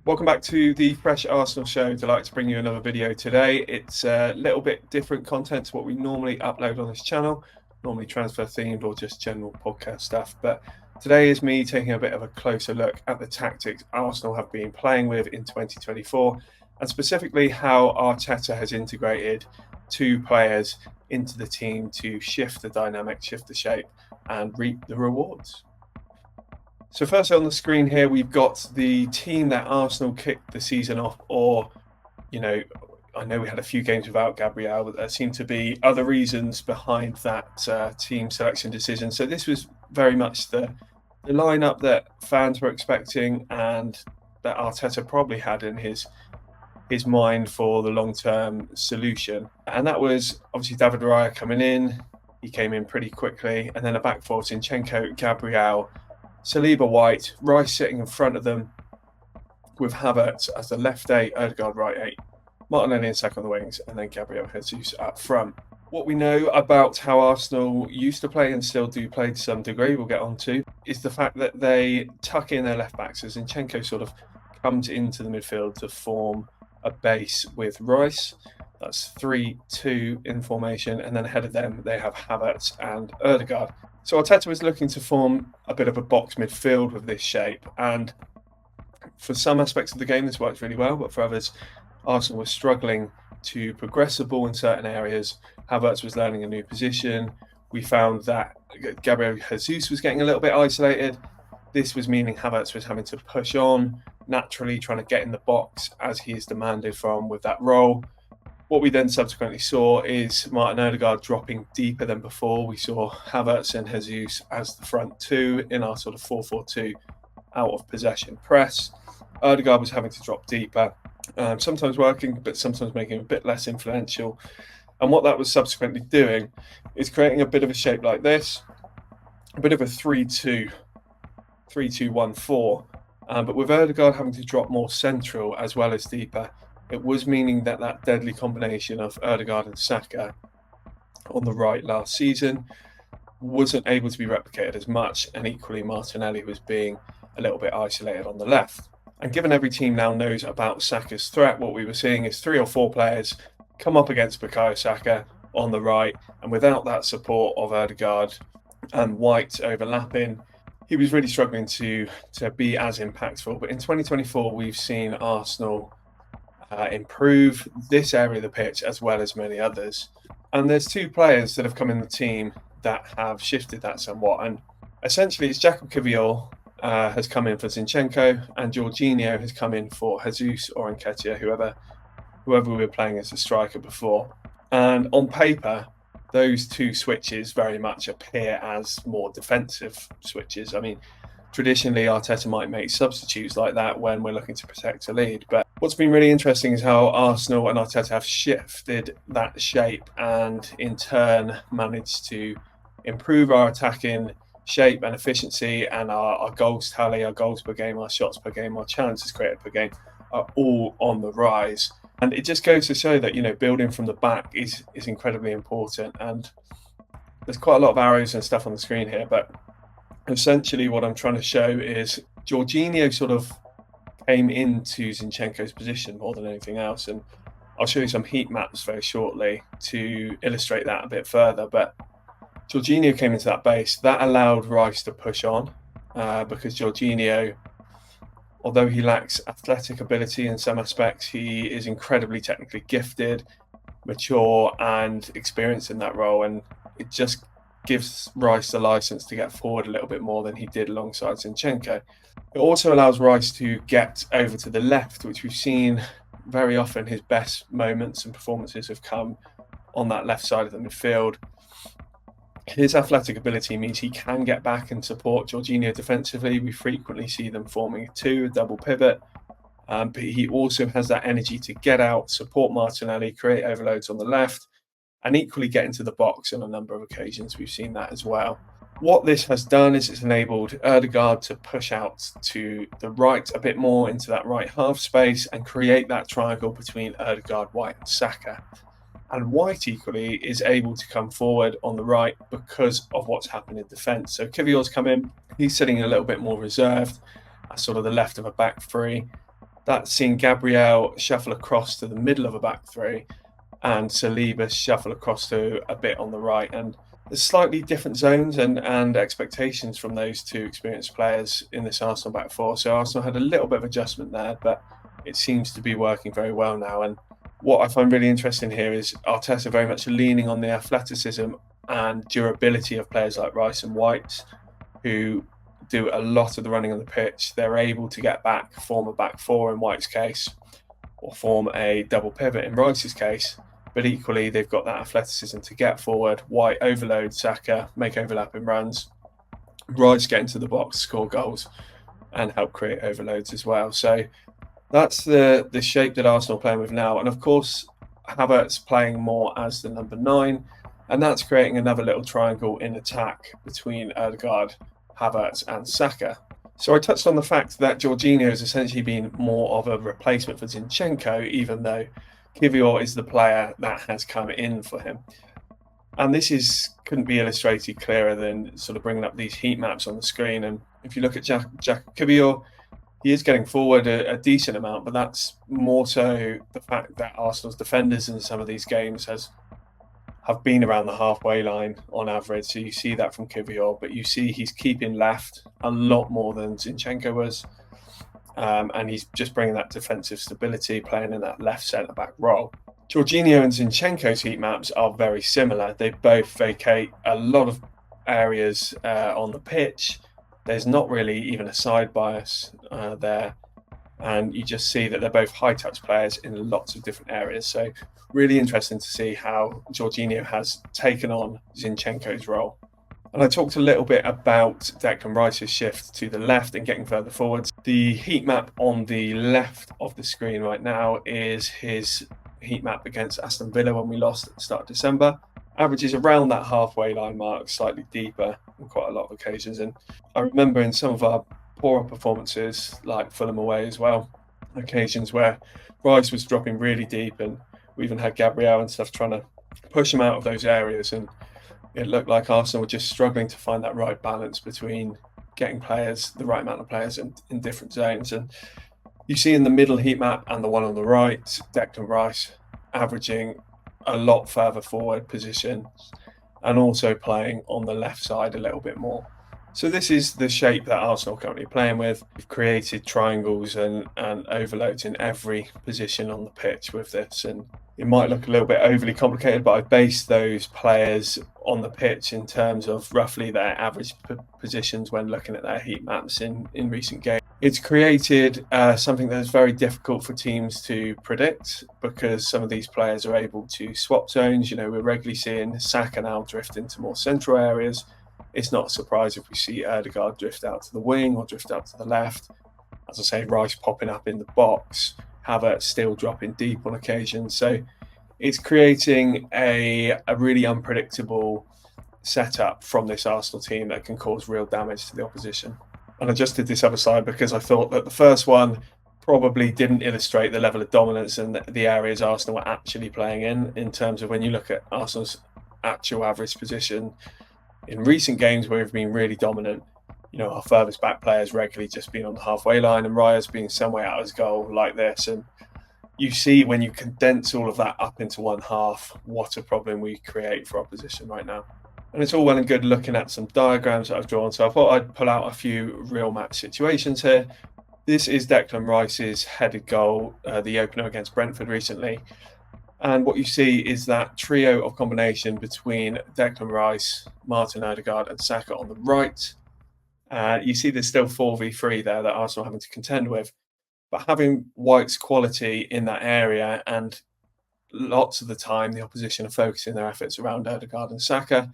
Welcome back to the Fresh Arsenal Show. Delighted to bring you another video today. It's a little bit different content to what we normally upload on this channel, normally transfer themed or just general podcast stuff. But today is me taking a bit of a closer look at the tactics Arsenal have been playing with in 2024, and specifically how Arteta has integrated two players into the team to shift the dynamic, shift the shape, and reap the rewards. So first on the screen here, we've got the team that Arsenal kicked the season off, or, I know we had a few games without Gabriel, but there seemed to be other reasons behind that team selection decision. So this was very much the lineup that fans were expecting and that Arteta probably had in his mind for the long-term solution. And that was obviously David Raya coming in. He came in pretty quickly. And then a back four, Zinchenko, Gabriel, Saliba, White, Rice sitting in front of them with Havertz as the left 8, Odegaard right 8, Martinelli and Saka on the wings, and then Gabriel Jesus up front. What we know about how Arsenal used to play and still do play to some degree, we'll get on to, is the fact that they tuck in their left backs. So Zinchenko sort of comes into the midfield to form a base with Rice. That's 3-2 in formation, and then ahead of them they have Havertz and Odegaard. So Arteta was looking to form a bit of a box midfield with this shape, and for some aspects of the game this worked really well, but for others Arsenal was struggling to progress the ball in certain areas. Havertz was learning a new position. We found that Gabriel Jesus was getting a little bit isolated. This was meaning Havertz was having to push on, naturally trying to get in the box as he is demanded from with that role. What we then subsequently saw is Martin Odegaard dropping deeper than before. We saw Havertz and Jesus as the front two in our sort of 4-4-2 out of possession press. Odegaard was having to drop deeper, sometimes working, but sometimes making him a bit less influential. And what that was subsequently doing is creating a bit of a shape like this, a bit of a 3-2, 3-2-1-4, but with Odegaard having to drop more central as well as deeper. It was meaning that deadly combination of Odegaard and Saka on the right last season wasn't able to be replicated as much, and equally Martinelli was being a little bit isolated on the left. And given every team now knows about Saka's threat, what we were seeing is 3 or 4 players come up against Bukayo Saka on the right, and without that support of Odegaard and White overlapping, he was really struggling to be as impactful. But in 2024, we've seen Arsenal improve this area of the pitch as well as many others. And there's 2 players that have come in the team that have shifted that somewhat. And essentially, it's Jacob Kiwior has come in for Zinchenko, and Jorginho has come in for Jesus or Nketiah, whoever we were playing as a striker before. And on paper, those 2 switches very much appear as more defensive switches. I mean, traditionally, Arteta might make substitutes like that when we're looking to protect a lead. But what's been really interesting is how Arsenal and Arteta have shifted that shape and in turn managed to improve our attacking shape and efficiency, and our goals tally, our goals per game, our shots per game, our chances created per game are all on the rise. And it just goes to show that, building from the back is incredibly important. And there's quite a lot of arrows and stuff on the screen here, but essentially what I'm trying to show is Jorginho sort of came into Zinchenko's position more than anything else, and I'll show you some heat maps very shortly to illustrate that a bit further. But Jorginho came into that base. That allowed Rice to push on because Jorginho, although he lacks athletic ability in some aspects, he is incredibly technically gifted, mature and experienced in that role, and it just gives Rice the license to get forward a little bit more than he did alongside Zinchenko. It also allows Rice to get over to the left, which we've seen very often. His best moments and performances have come on that left side of the midfield. His athletic ability means he can get back and support Jorginho defensively. We frequently see them forming a double pivot, but he also has that energy to get out, support Martinelli, create overloads on the left, and equally get into the box on a number of occasions. We've seen that as well. What this has done is it's enabled Odegaard to push out to the right a bit more into that right half space and create that triangle between Odegaard, White and Saka. And White equally is able to come forward on the right because of what's happened in defence. So Kiwior's come in, he's sitting a little bit more reserved, sort of the left of a back three. That's seen Gabriel shuffle across to the middle of a back three and Saliba shuffle across to a bit on the right. And there's slightly different zones and expectations from those two experienced players in this Arsenal back four. So Arsenal had a little bit of adjustment there, but it seems to be working very well now. And what I find really interesting here is Arteta very much leaning on the athleticism and durability of players like Rice and White, who do a lot of the running on the pitch. They're able to get back, form a back four in White's case, or form a double pivot in Rice's case. But equally, they've got that athleticism to get forward. White overload Saka, make overlapping runs. Rice get into the box, score goals, and help create overloads as well. So that's the shape that Arsenal are playing with now. And of course, Havertz playing more as the number 9, and that's creating another little triangle in attack between Ødegaard, Havertz, and Saka. So I touched on the fact that Jorginho has essentially been more of a replacement for Zinchenko, even though Kiwior is the player that has come in for him. And this couldn't be illustrated clearer than sort of bringing up these heat maps on the screen. And if you look at Jack Kiwior, he is getting forward a decent amount, but that's more so the fact that Arsenal's defenders in some of these games have been around the halfway line on average. So you see that from Kiwior, but you see he's keeping left a lot more than Zinchenko was. And he's just bringing that defensive stability, playing in that left centre-back role. Jorginho and Zinchenko's heat maps are very similar. They both vacate a lot of areas on the pitch. There's not really even a side bias there. And you just see that they're both high-touch players in lots of different areas. So really interesting to see how Jorginho has taken on Zinchenko's role. And I talked a little bit about Declan Rice's shift to the left and getting further forwards. The heat map on the left of the screen right now is his heat map against Aston Villa when we lost at the start of December. Averages around that halfway line mark, slightly deeper on quite a lot of occasions. And I remember in some of our poorer performances, like Fulham away as well, occasions where Rice was dropping really deep, and we even had Gabriel and stuff trying to push him out of those areas, and it looked like Arsenal were just struggling to find that right balance between getting players, the right amount of players in different zones. And you see in the middle heat map and the one on the right, Declan Rice averaging a lot further forward position and also playing on the left side a little bit more. So this is the shape that Arsenal are currently playing with. We've created triangles and overloads in every position on the pitch with this. And it might look a little bit overly complicated, but I based those players on the pitch in terms of roughly their average positions when looking at their heat maps in recent games. It's created something that is very difficult for teams to predict because some of these players are able to swap zones. You know, we're regularly seeing Saka now drift into more central areas. It's not a surprise if we see Ødegaard drift out to the wing or drift out to the left. As I say, Rice popping up in the box, Havertz still dropping deep on occasion. So it's creating a really unpredictable setup from this Arsenal team that can cause real damage to the opposition. And I just did this other side because I thought that the first one probably didn't illustrate the level of dominance and the areas Arsenal were actually playing in terms of when you look at Arsenal's actual average position. In recent games where we've been really dominant, you know, our furthest back players regularly just been on the halfway line and Raya's being somewhere out of his goal like this. And you see when you condense all of that up into one half, what a problem we create for opposition right now. And it's all well and good looking at some diagrams that I've drawn. So I thought I'd pull out a few real match situations here. This is Declan Rice's headed goal, the opener against Brentford recently. And what you see is that trio of combination between Declan Rice, Martin Ødegaard and Saka on the right. You see there's still 4v3 there that Arsenal are having to contend with. But having White's quality in that area, and lots of the time the opposition are focusing their efforts around Ødegaard and Saka,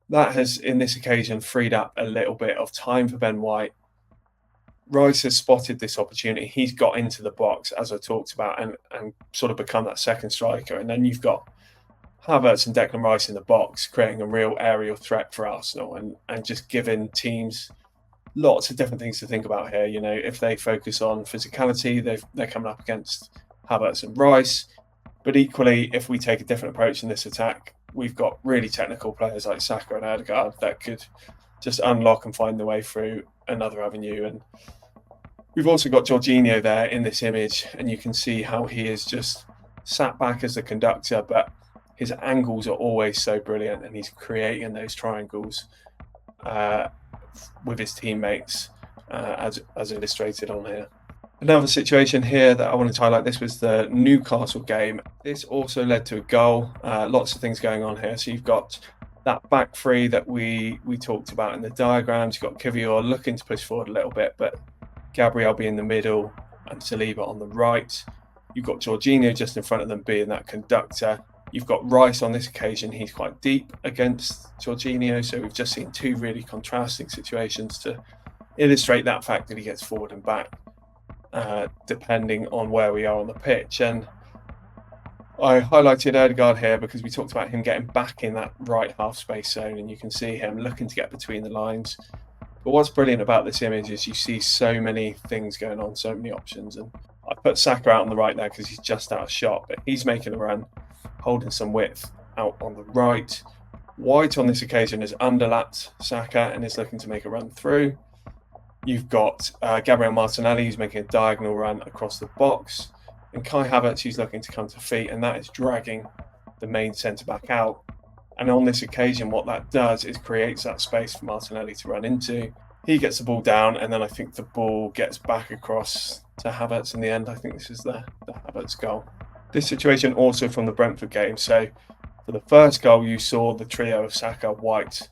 that has, in this occasion, freed up a little bit of time for Ben White. Rice has spotted this opportunity. He's got into the box, as I talked about, and sort of become that second striker. And then you've got Havertz and Declan Rice in the box, creating a real aerial threat for Arsenal and just giving teams lots of different things to think about here. You know, if they focus on physicality, they're coming up against Havertz and Rice. But equally, if we take a different approach in this attack, we've got really technical players like Saka and Ødegaard that could just unlock and find their way through another avenue. And We've also got Jorginho there in this image, and you can see how he is just sat back as the conductor, but his angles are always so brilliant, and he's creating those triangles with his teammates, as illustrated on here. Another situation here that I wanted to highlight, this was the Newcastle game. This also led to a goal. Lots of things going on here. So you've got that back three that we talked about in the diagrams. You've got Kiwior looking to push forward a little bit, but Gabriel being in the middle and Saliba on the right. You've got Jorginho just in front of them being that conductor. You've got Rice on this occasion. He's quite deep against Jorginho. So we've just seen two really contrasting situations to illustrate that fact that he gets forward and back, depending on where we are on the pitch. And I highlighted Ødegaard here because we talked about him getting back in that right half space zone, and you can see him looking to get between the lines. But what's brilliant about this image is you see so many things going on, so many options. And I put Saka out on the right there because he's just out of shot, but he's making a run, holding some width out on the right. White on this occasion has underlapped Saka and is looking to make a run through. You've got Gabriel Martinelli, who's making a diagonal run across the box, and Kai Havertz, who's looking to come to feet, and that is dragging the main centre-back out. And on this occasion, what that does is creates that space for Martinelli to run into. He gets the ball down, and then I think the ball gets back across to Havertz in the end. I think this is the Havertz goal. This situation also from the Brentford game. So for the first goal, you saw the trio of Saka, White,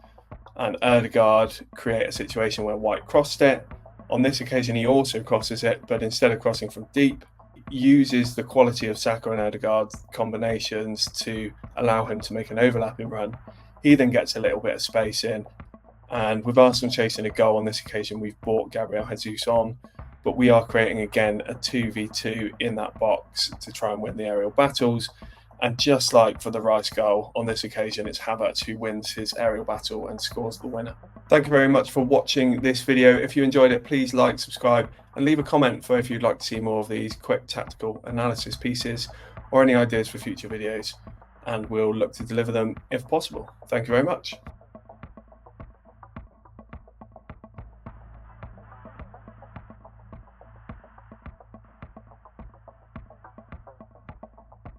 and Ødegaard create a situation where White crossed it. On this occasion, he also crosses it, but instead of crossing from deep, uses the quality of Saka and Ødegaard's combinations to allow him to make an overlapping run. He then gets a little bit of space in, and with Arsenal chasing a goal on this occasion, we've brought Gabriel Jesus on, but we are creating again a 2v2 in that box to try and win the aerial battles. And just like for the Rice goal, on this occasion, it's Havertz who wins his aerial battle and scores the winner. Thank you very much for watching this video. If you enjoyed it, please like, subscribe, and leave a comment for if you'd like to see more of these quick tactical analysis pieces or any ideas for future videos, and we'll look to deliver them if possible. Thank you very much.